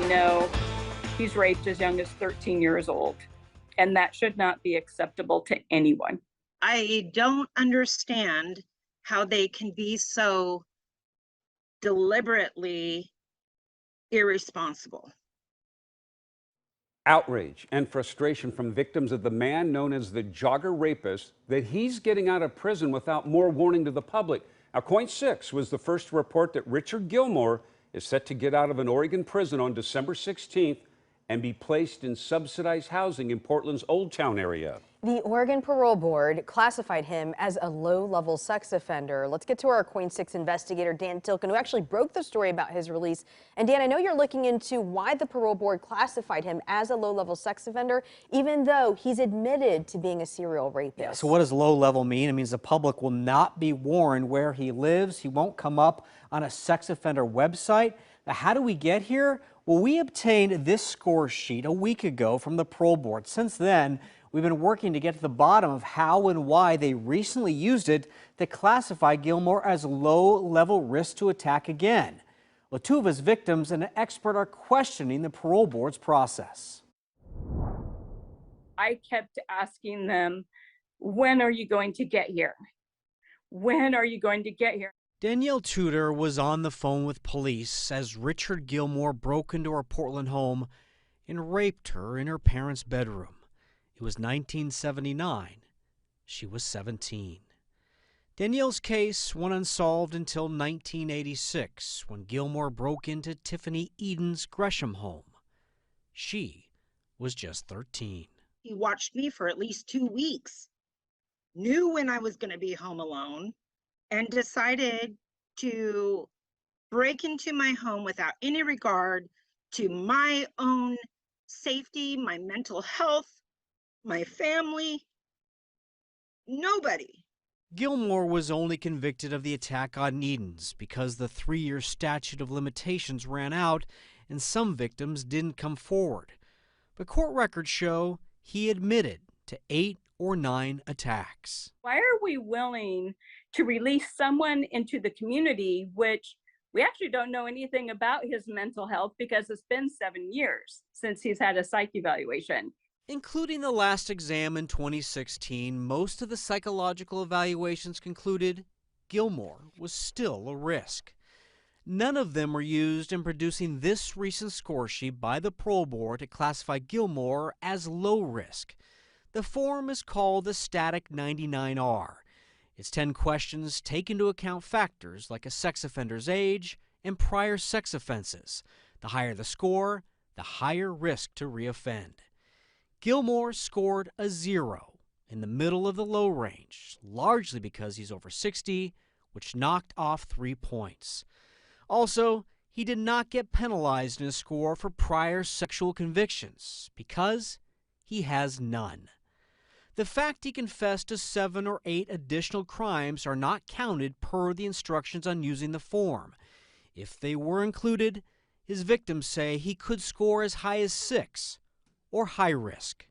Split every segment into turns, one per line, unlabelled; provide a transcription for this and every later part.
know he's raped as young as 13 years old, and that should not be acceptable to anyone.
I don't understand how they can be so deliberately irresponsible.
Outrage and frustration from victims of the man known as the jogger rapist that he's getting out of prison without more warning to the public. Now, Coin 6 was the first to report that Richard Gilmore is set to get out of an Oregon prison on December 16th and be placed in subsidized housing in Portland's Old Town area.
The Oregon Parole Board classified him as a low-level sex offender. Let's get to our Coin 6 investigator, Dan Tilkin, who actually broke the story about his release. And Dan, I know you're looking into why the Parole Board classified him as a low-level sex offender, even though he's admitted to being a serial rapist.
Yeah, so what does low-level mean? It means the public will not be warned where he lives. He won't come up on a sex offender website. Now, how do we get here? Well, we obtained this score sheet a week ago from the Parole Board. Since then, we've been working to get to the bottom of how and why they recently used it to classify Gilmore as low-level risk to attack again. Well, two of his victims and an expert are questioning the Parole Board's process.
I kept asking them, when are you going to get here? When are you going to get here?
Danielle Tudor was on the phone with police as Richard Gilmore broke into her Portland home and raped her in her parents' bedroom. It was 1979. She was 17. Danielle's case went unsolved until 1986, when Gilmore broke into Tiffany Eden's Gresham home. She was just 13.
He watched me for at least 2 weeks, knew when I was going to be home alone, and decided to break into my home without any regard to my own safety, my mental health, my family, nobody.
Gilmore was only convicted of the attack on Edens because the 3-year statute of limitations ran out and some victims didn't come forward. But court records show he admitted to 8 or 9 attacks.
Why are we willing to release someone into the community, which we actually don't know anything about his mental health because it's been 7 years since he's had a psych evaluation?
Including the last exam in 2016, most of the psychological evaluations concluded Gilmore was still a risk. None of them were used in producing this recent score sheet by the Parole Board to classify Gilmore as low risk. The form is called the Static 99R. Its 10 questions take into account factors like a sex offender's age and prior sex offenses. The higher the score, the higher risk to reoffend. Gilmore scored a 0 in the middle of the low range, largely because he's over 60, which knocked off 3 points. Also, he did not get penalized in his score for prior sexual convictions because he has none. The fact he confessed to 7 or 8 additional crimes are not counted per the instructions on using the form. If they were included, his victims say he could score as high as 6, or high risk.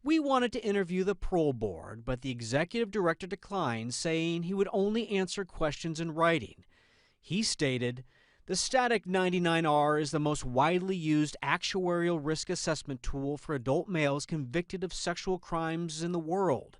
We wanted to interview the Parole Board, but the executive director declined, saying he would only answer questions in writing. He stated, "The Static 99R is the most widely used actuarial risk assessment tool for adult males convicted of sexual crimes in the world.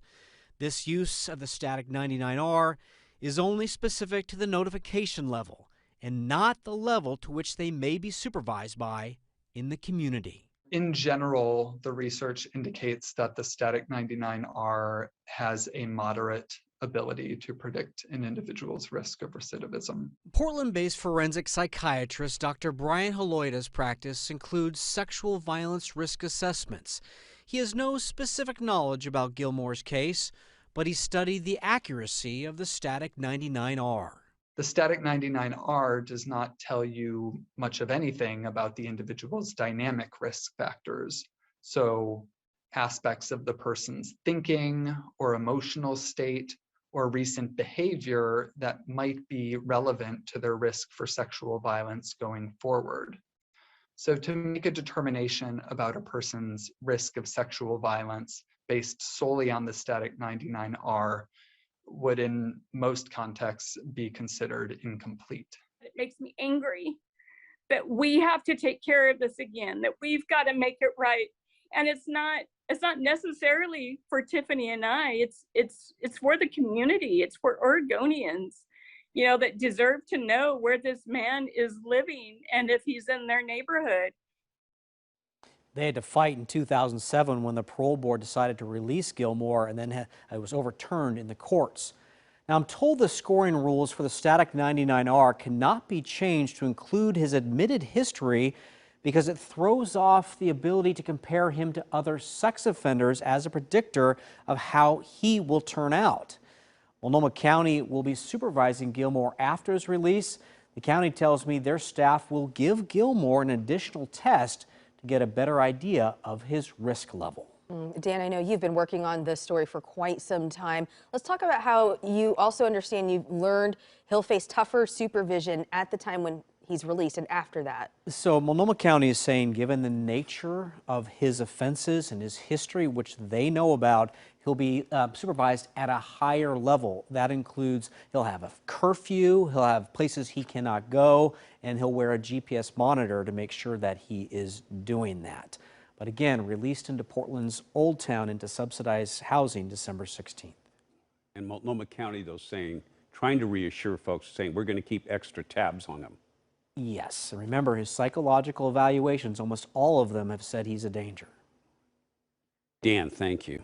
This use of the Static 99R is only specific to the notification level and not the level to which they may be supervised by in the community."
In general, the research indicates that the Static 99R has a moderate ability to predict an individual's risk of recidivism.
Portland-based forensic psychiatrist Dr. Brian Haloida's practice includes sexual violence risk assessments. He has no specific knowledge about Gilmore's case, but he studied the accuracy of the Static 99R.
The Static 99R does not tell you much of anything about the individual's dynamic risk factors. So aspects of the person's thinking or emotional state or recent behavior that might be relevant to their risk for sexual violence going forward. So to make a determination about a person's risk of sexual violence based solely on the Static 99R would in most contexts be considered incomplete.
It makes me angry that we have to take care of this again, that we've got to make it right. And it's not necessarily for Tiffany and I, it's for the community, it's for Oregonians, you know, that deserve to know where this man is living and if he's in their neighborhood.
They had to fight in 2007 when the parole board decided to release Gilmore, and then it was overturned in the courts. Now, I'm told the scoring rules for the static 99R cannot be changed to include his admitted history because it throws off the ability to compare him to other sex offenders as a predictor of how he will turn out. Multnomah County will be supervising Gilmore after his release. The county tells me their staff will give Gilmore an additional test to get a better idea of his risk level.
Dan, I know you've been working on this story for quite some time. Let's talk about how you also understand you've learned he'll face tougher supervision at the time when he's released and after that.
So Multnomah County is saying, given the nature of his offenses and his history, which they know about, he'll be supervised at a higher level. That includes he'll have a curfew, he'll have places he cannot go, and he'll wear a GPS monitor to make sure that he is doing that. But again, released into Portland's Old Town into subsidized housing December 16th.
And Multnomah County, though, trying to reassure folks, saying we're going to keep extra tabs on him.
Yes, and remember his psychological evaluations, almost all of them have said he's a danger.
Dan, thank you.